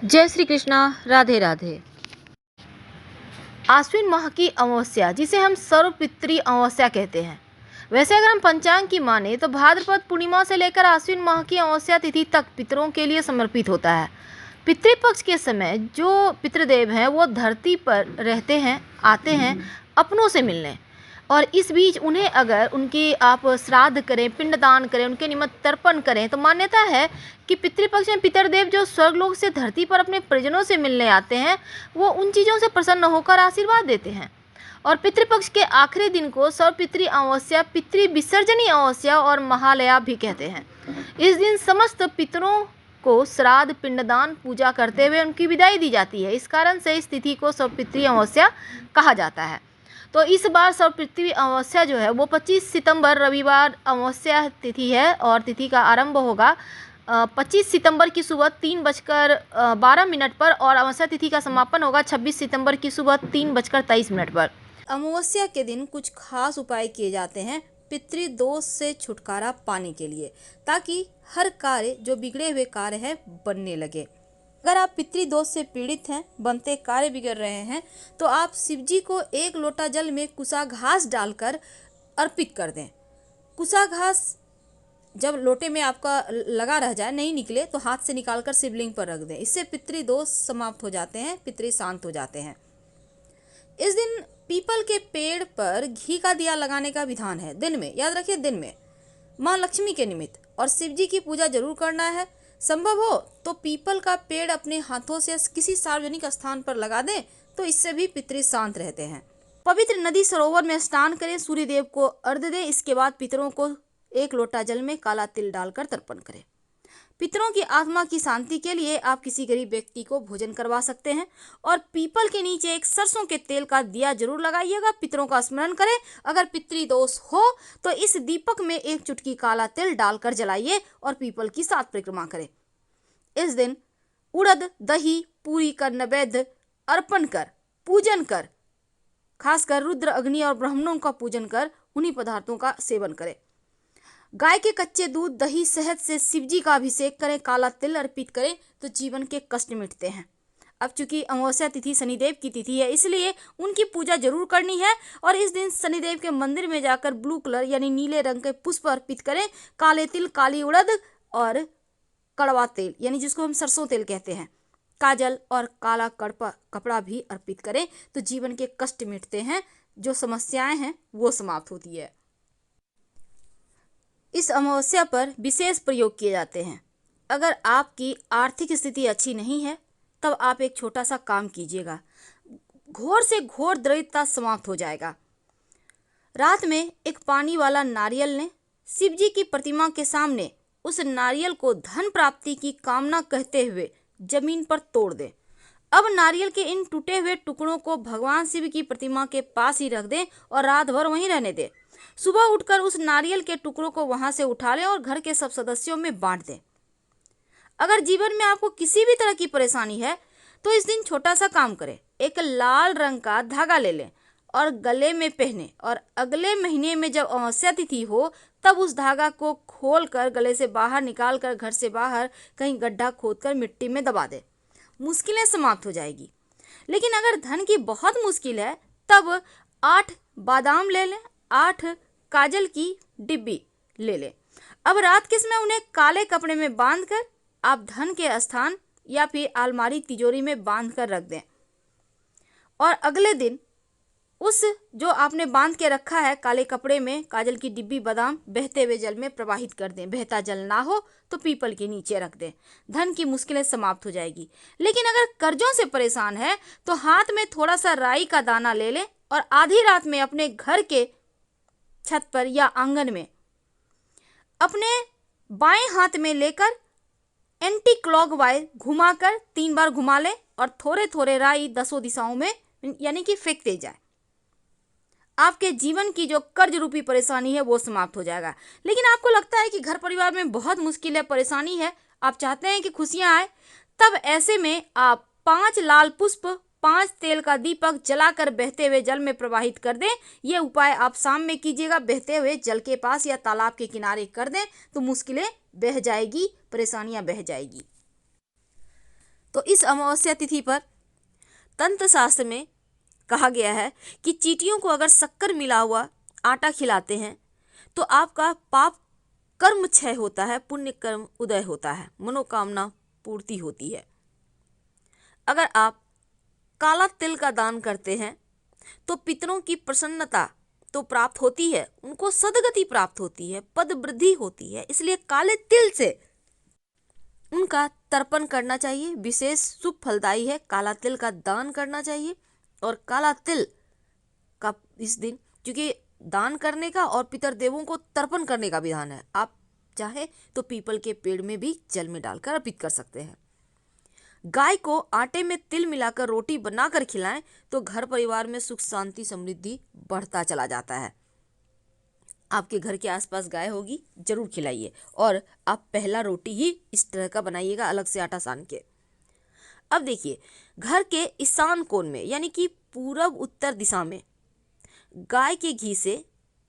जय श्री कृष्णा। राधे राधे। आश्विन माह की अमावस्या, जिसे हम सर्वपितृ अमावस्या कहते हैं। वैसे अगर हम पंचांग की माने तो भाद्रपद पूर्णिमा से लेकर आश्विन माह की अमावस्या तिथि तक पितरों के लिए समर्पित होता है। पितृपक्ष के समय जो पितृदेव हैं वो धरती पर रहते हैं, आते हैं अपनों से मिलने, और इस बीच उन्हें अगर उनकी आप श्राद्ध करें, पिंडदान करें, उनके निमित्त तर्पण करें तो मान्यता है कि पितृपक्ष में पितरदेव जो स्वर्गलोक से धरती पर अपने परिजनों से मिलने आते हैं वो उन चीज़ों से प्रसन्न होकर आशीर्वाद देते हैं। और पितृपक्ष के आखिरी दिन को सर्वपितृ अमावस्या, पितृ विसर्जनी अमावस्या और महालया भी कहते हैं। इस दिन समस्त पितरों को श्राद्ध, पिंडदान, पूजा करते हुए उनकी विदाई दी जाती है। इस कारण से इस तिथि को सर्वपितृ अमावस्या कहा जाता है। तो इस बार सर्वपितृ अमावस्या जो है वो 25 सितंबर रविवार अमावस्या तिथि है और तिथि का आरंभ होगा 25 सितंबर की सुबह 3:12 पर और अमावस्या तिथि का समापन होगा 26 सितंबर की सुबह 3:23 पर। अमावस्या के दिन कुछ खास उपाय किए जाते हैं पितृदोष से छुटकारा पाने के लिए, ताकि हर कार्य जो बिगड़े हुए कार्य हैं बनने लगे। अगर आप पितृदोष से पीड़ित हैं, बनते कार्य बिगड़ रहे हैं, तो आप शिव जी को 1 लोटा जल में कुसा घास डालकर अर्पित कर दें। कुसा घास जब लोटे में आपका लगा रह जाए, नहीं निकले, तो हाथ से निकालकर शिवलिंग पर रख दें। इससे पितृदोष समाप्त हो जाते हैं, पितृ शांत हो जाते हैं। इस दिन पीपल के पेड़ पर घी का दिया लगाने का विधान है। दिन में, याद रखिए, दिन में माँ लक्ष्मी के निमित्त और शिव जी की पूजा जरूर करना है। संभव हो तो पीपल का पेड़ अपने हाथों से किसी सार्वजनिक स्थान पर लगा दें, तो इससे भी पितृ शांत रहते हैं। पवित्र नदी सरोवर में स्नान करें, सूर्य देव को अर्घ्य दें। इसके बाद पितरों को 1 लोटा जल में काला तिल डालकर तर्पण करें। पितरों की आत्मा की शांति के लिए आप किसी गरीब व्यक्ति को भोजन करवा सकते हैं और पीपल के नीचे एक सरसों के तेल का दिया जरूर लगाइएगा। पितरों का स्मरण करें। अगर पितृदोष हो तो इस दीपक में 1 चुटकी काला तिल डालकर जलाइए और पीपल की 7 परिक्रमा करें। इस दिन उड़द, दही, पूरी का नैवेद्य अर्पण कर, पूजन कर, खासकर रुद्र, अग्नि और ब्राह्मणों का पूजन कर उन्हीं पदार्थों का सेवन करें। गाय के कच्चे दूध, दही, शहद से शिवजी का अभिषेक करें, काला तिल अर्पित करें तो जीवन के कष्ट मिटते हैं। अब चूंकि अमावस्या तिथि शनिदेव की तिथि है, इसलिए उनकी पूजा जरूर करनी है और इस दिन शनिदेव के मंदिर में जाकर ब्लू कलर यानी नीले रंग के पुष्प अर्पित करें। काले तिल, काली उड़द और कड़वा तेल यानी जिसको हम सरसों तेल कहते हैं, काजल और काला कपड़ा भी अर्पित करें तो जीवन के कष्ट मिटते हैं, जो समस्याएं हैं वो समाप्त होती है। इस अमावस्या पर विशेष प्रयोग किए जाते हैं। अगर आपकी आर्थिक स्थिति अच्छी नहीं है तब आप एक छोटा सा काम कीजिएगा, घोर से घोर दरिद्रता समाप्त हो जाएगा। रात में एक पानी वाला नारियल लें, शिव जी की प्रतिमा के सामने उस नारियल को धन प्राप्ति की कामना कहते हुए जमीन पर तोड़ दें। अब नारियल के इन टूटे हुए टुकड़ों को भगवान शिव की प्रतिमा के पास ही रख दें और रात भर वहीं रहने दें। सुबह उठकर उस नारियल के टुकड़ों को वहां से उठा लें और घर के सब सदस्यों में बांट दें। अगर जीवन में आपको किसी भी तरह की परेशानी है तो इस दिन छोटा सा काम करें, एक लाल रंग का धागा ले लें और गले में पहने और अगले महीने में जब अमावस्या तिथि हो तब उस धागा को खोलकर गले से बाहर निकालकर घर से बाहर कहीं गड्ढा खोदकर मिट्टी में दबा दें। मुश्किलें समाप्त हो जाएगी। लेकिन अगर धन की बहुत मुश्किल है तब 8 बादाम ले लें, 8 काजल की डिब्बी ले लें। अब रात के समय उन्हें काले कपड़े में बांधकर आप धन के स्थान या फिर अलमारी, तिजोरी में बांध कर रख दें और अगले दिन उस जो आपने बांध के रखा है काले कपड़े में काजल की डिब्बी, बादाम बहते हुए जल में प्रवाहित कर दें। बहता जल ना हो तो पीपल के नीचे रख दें। धन की मुश्किलें समाप्त हो जाएगी। लेकिन अगर कर्जों से परेशान है तो हाथ में थोड़ा सा राई का दाना ले लें और आधी रात में अपने घर के छत पर या आंगन में अपने बाएं हाथ में लेकर एंटी क्लॉकवाइज घुमाकर 3 बार घुमा लें और थोड़े थोड़े राई 10 दिशाओं में यानी कि फेंकते जाए। आपके जीवन की जो कर्ज रूपी परेशानी है वो समाप्त हो जाएगा। लेकिन आपको लगता है कि घर परिवार में बहुत मुश्किल है, परेशानी है, आप चाहते हैं कि खुशियां आए, तब ऐसे में आप 5 लाल पुष्प, 5 तेल का दीपक जलाकर बहते हुए जल में प्रवाहित कर दें। ये उपाय आप शाम में कीजिएगा, बहते हुए जल के पास या तालाब के किनारे कर दें तो मुश्किलें बह जाएगी, परेशानियां बह जाएगी। तो इस अमावस्या तिथि पर तंत्र शास्त्र में कहा गया है कि चींटियों को अगर शक्कर मिला हुआ आटा खिलाते हैं तो आपका पाप कर्म क्षय होता है, पुण्य कर्म उदय होता है, मनोकामना पूर्ति होती है। अगर आप काला तिल का दान करते हैं तो पितरों की प्रसन्नता तो प्राप्त होती है, उनको सदगति प्राप्त होती है, पद वृद्धि होती है। इसलिए काले तिल से उनका तर्पण करना चाहिए, विशेष शुभ फलदायी है। काला तिल का दान करना चाहिए और काला तिल का इस दिन, क्योंकि दान करने का और पितर देवों को तर्पण करने का विधान है, आप चाहे तो पीपल के पेड़ में भी जल में डालकर अर्पित कर सकते हैं। गाय को आटे में तिल मिलाकर रोटी बनाकर खिलाएं तो घर परिवार में सुख शांति समृद्धि बढ़ता चला जाता है। आपके घर के आसपास गाय होगी, जरूर खिलाइए और आप पहला रोटी ही इस तरह का बनाइएगा, अलग से आटा सान के। अब देखिए, घर के ईशान कोण में यानी कि पूरब उत्तर दिशा में गाय के घी से,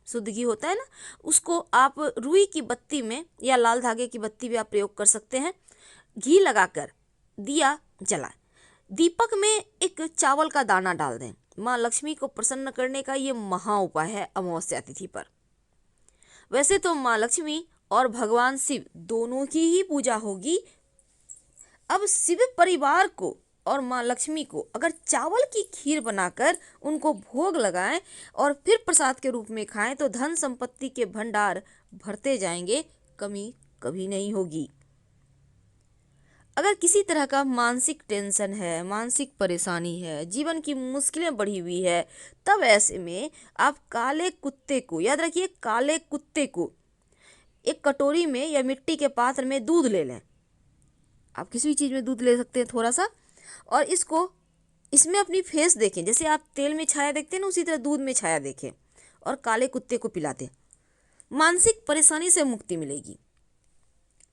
शुद्ध घी होता है ना, उसको आप रुई की बत्ती में या लाल धागे की बत्ती भी आप प्रयोग कर सकते हैं, घी लगाकर दिया जलाएं। दीपक में एक चावल का दाना डाल दें। माँ लक्ष्मी को प्रसन्न करने का ये महा उपाय है अमावस्या तिथि पर। वैसे तो माँ लक्ष्मी और भगवान शिव दोनों की ही पूजा होगी। अब शिव परिवार को और माँ लक्ष्मी को अगर चावल की खीर बनाकर उनको भोग लगाएं और फिर प्रसाद के रूप में खाएं तो धन संपत्ति के भंडार भरते जाएंगे, कमी कभी नहीं होगी। अगर किसी तरह का मानसिक टेंशन है, मानसिक परेशानी है, जीवन की मुश्किलें बढ़ी हुई है, तब ऐसे में आप काले कुत्ते को, याद रखिए, काले कुत्ते को एक कटोरी में या मिट्टी के पात्र में दूध ले लें। आप किसी भी चीज़ में दूध ले सकते हैं थोड़ा सा, और इसमें अपनी फेस देखें, जैसे आप तेल में छाया देखते हैं ना, उसी तरह दूध में छाया देखें और काले कुत्ते को पिला दें। मानसिक परेशानी से मुक्ति मिलेगी,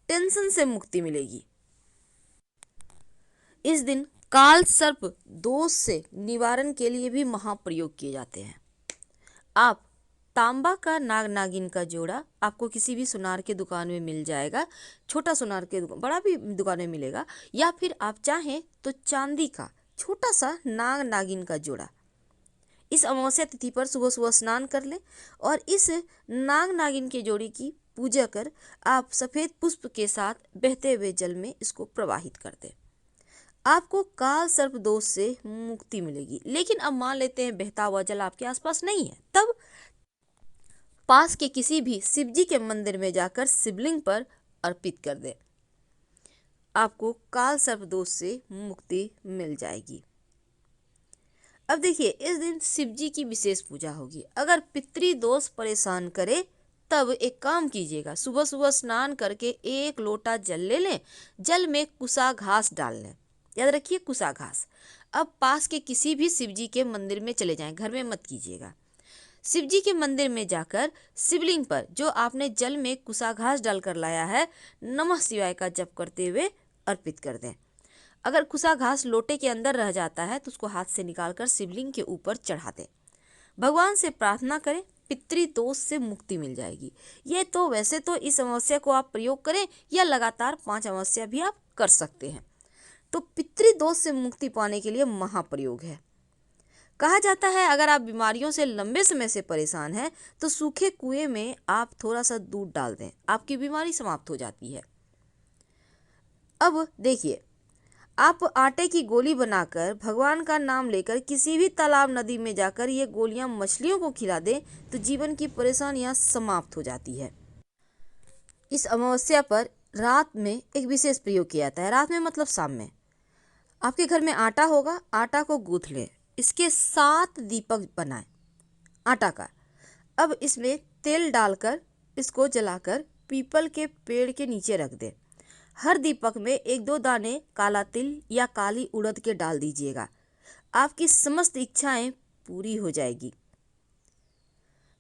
टेंशन से मुक्ति मिलेगी। इस दिन काल सर्प दोष से निवारण के लिए भी महाप्रयोग किए जाते हैं। आप तांबा का नाग नागिन का जोड़ा आपको किसी भी सुनार के दुकान में मिल जाएगा, छोटा सुनार के दुकान, बड़ा भी दुकान में मिलेगा, या फिर आप चाहें तो चांदी का छोटा सा नाग नागिन का जोड़ा इस अमावस्या तिथि पर सुबह सुबह स्नान कर लें और इस नाग नागिन के जोड़ी की पूजा कर आप सफ़ेद पुष्प के साथ बहते हुए जल में इसको प्रवाहित कर दें। आपको काल सर्प दोष से मुक्ति मिलेगी। लेकिन अब मान लेते हैं बहता हुआ जल आपके आसपास नहीं है, तब पास के किसी भी शिव जी के मंदिर में जाकर शिवलिंग पर अर्पित कर दें, आपको काल सर्प दोष से मुक्ति मिल जाएगी। अब देखिए, इस दिन शिव जी की विशेष पूजा होगी। अगर पितृ दोष परेशान करे तब एक काम कीजिएगा, सुबह सुबह स्नान करके 1 लोटा जल ले लें, जल में कुसा घास डाल लें, याद रखिए कुसा घास। अब पास के किसी भी शिव जी के मंदिर में चले जाएं, घर में मत कीजिएगा। शिव जी के मंदिर में जाकर शिवलिंग पर जो आपने जल में कुसा घास डालकर लाया है, नमः शिवाय का जप करते हुए अर्पित कर दें। अगर कुसा घास लोटे के अंदर रह जाता है तो उसको हाथ से निकालकर शिवलिंग के ऊपर चढ़ा दें। भगवान से प्रार्थना करें, पितृ दोष से मुक्ति मिल जाएगी। ये तो वैसे तो इस अमावस्या को आप प्रयोग करें या लगातार 5 अमावस्या भी आप कर सकते हैं। तो पितृ दोष से मुक्ति पाने के लिए महाप्रयोग है। कहा जाता है अगर आप बीमारियों से लंबे समय से परेशान हैं तो सूखे कुएं में आप थोड़ा सा दूध डाल दें, आपकी बीमारी समाप्त हो जाती है। अब देखिए, आप आटे की गोली बनाकर भगवान का नाम लेकर किसी भी तालाब नदी में जाकर ये गोलियां मछलियों को खिला दें तो जीवन की परेशानियां समाप्त हो जाती है। इस अमावस्या पर रात में एक विशेष प्रयोग किया जाता है। रात में मतलब शाम में। आपके घर में आटा होगा, आटा को गूंथ लें, इसके 7 दीपक बनाएं आटा का। अब इसमें तेल डालकर इसको जलाकर पीपल के पेड़ के नीचे रख दें। हर दीपक में 1-2 दाने काला तिल या काली उड़द के डाल दीजिएगा, आपकी समस्त इच्छाएं पूरी हो जाएगी।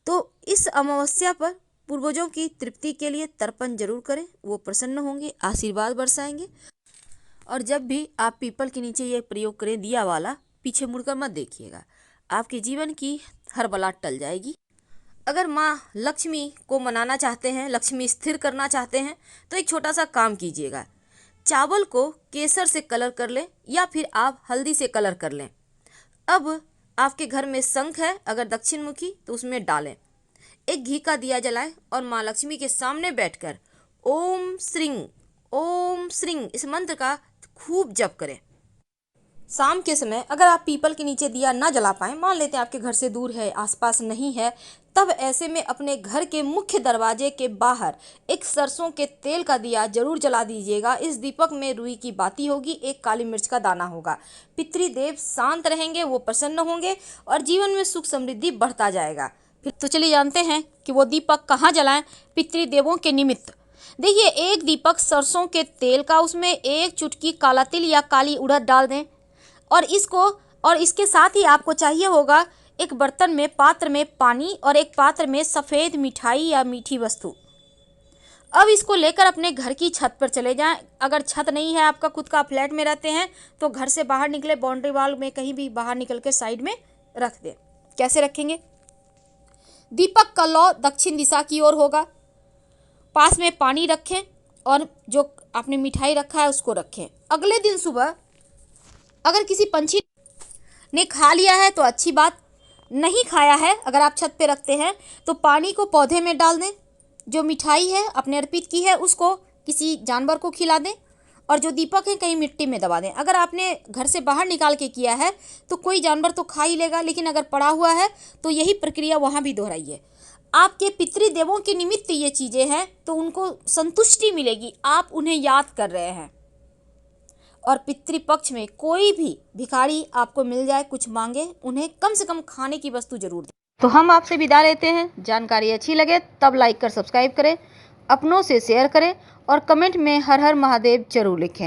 तो इस अमावस्या पर पूर्वजों की तृप्ति के लिए तर्पण जरूर करें, वो प्रसन्न होंगे, आशीर्वाद बरसाएंगे। और जब भी आप पीपल के नीचे ये प्रयोग करें दिया वाला, पीछे मुड़कर मत देखिएगा, आपके जीवन की हर बला टल जाएगी। अगर माँ लक्ष्मी को मनाना चाहते हैं, लक्ष्मी स्थिर करना चाहते हैं, तो एक छोटा सा काम कीजिएगा। चावल को केसर से कलर कर लें या फिर आप हल्दी से कलर कर लें। अब आपके घर में शंख है अगर दक्षिण मुखी तो उसमें डालें। एक घी का दिया जलाएं और माँ लक्ष्मी के सामने बैठकर ओम श्रीं इस मंत्र का खूब जप करें। शाम के समय अगर आप पीपल के नीचे दिया ना जला पाएं, मान लेते हैं आपके घर से दूर है, आसपास नहीं है, तब ऐसे में अपने घर के मुख्य दरवाजे के बाहर एक सरसों के तेल का दिया जरूर जला दीजिएगा। इस दीपक में रुई की बाती होगी, एक काली मिर्च का दाना होगा। पितृदेव शांत रहेंगे, वो प्रसन्न होंगे और जीवन में सुख समृद्धि बढ़ता जाएगा। फिर तो चलिए जानते हैं कि वो दीपक कहाँ जलाएं पितृदेवों के निमित्त। देखिए, एक दीपक सरसों के तेल का, उसमें एक चुटकी काला तिल या काली उड़द डाल दें और इसके साथ ही आपको चाहिए होगा एक बर्तन में, पात्र में पानी और एक पात्र में सफ़ेद मिठाई या मीठी वस्तु। अब इसको लेकर अपने घर की छत पर चले जाएं। अगर छत नहीं है, आपका खुद का फ्लैट में रहते हैं, तो घर से बाहर निकले बाउंड्री वॉल में कहीं भी बाहर निकल के साइड में रख दें। कैसे रखेंगे? दीपक का लौ दक्षिण दिशा की ओर होगा। पास में पानी रखें और जो आपने मिठाई रखा है उसको रखें। अगले दिन सुबह अगर किसी पंछी ने खा लिया है तो अच्छी बात, नहीं खाया है अगर आप छत पे रखते हैं तो पानी को पौधे में डाल दें। जो मिठाई है अपने अर्पित की है उसको किसी जानवर को खिला दें और जो दीपक है कहीं मिट्टी में दबा दें। अगर आपने घर से बाहर निकाल के किया है तो कोई जानवर तो खा ही लेगा, लेकिन अगर पड़ा हुआ है तो यही प्रक्रिया वहाँ भी दोहराइए। आपके पितृदेवों के निमित्त ये चीज़ें हैं तो उनको संतुष्टि मिलेगी, आप उन्हें याद कर रहे हैं। और पितृपक्ष में कोई भी भिखारी आपको मिल जाए, कुछ मांगे, उन्हें कम से कम खाने की वस्तु जरूर दें। तो हम आपसे विदा लेते हैं। जानकारी अच्छी लगे तब लाइक कर सब्सक्राइब करें, अपनों से शेयर करें और कमेंट में हर हर महादेव जरूर लिखें।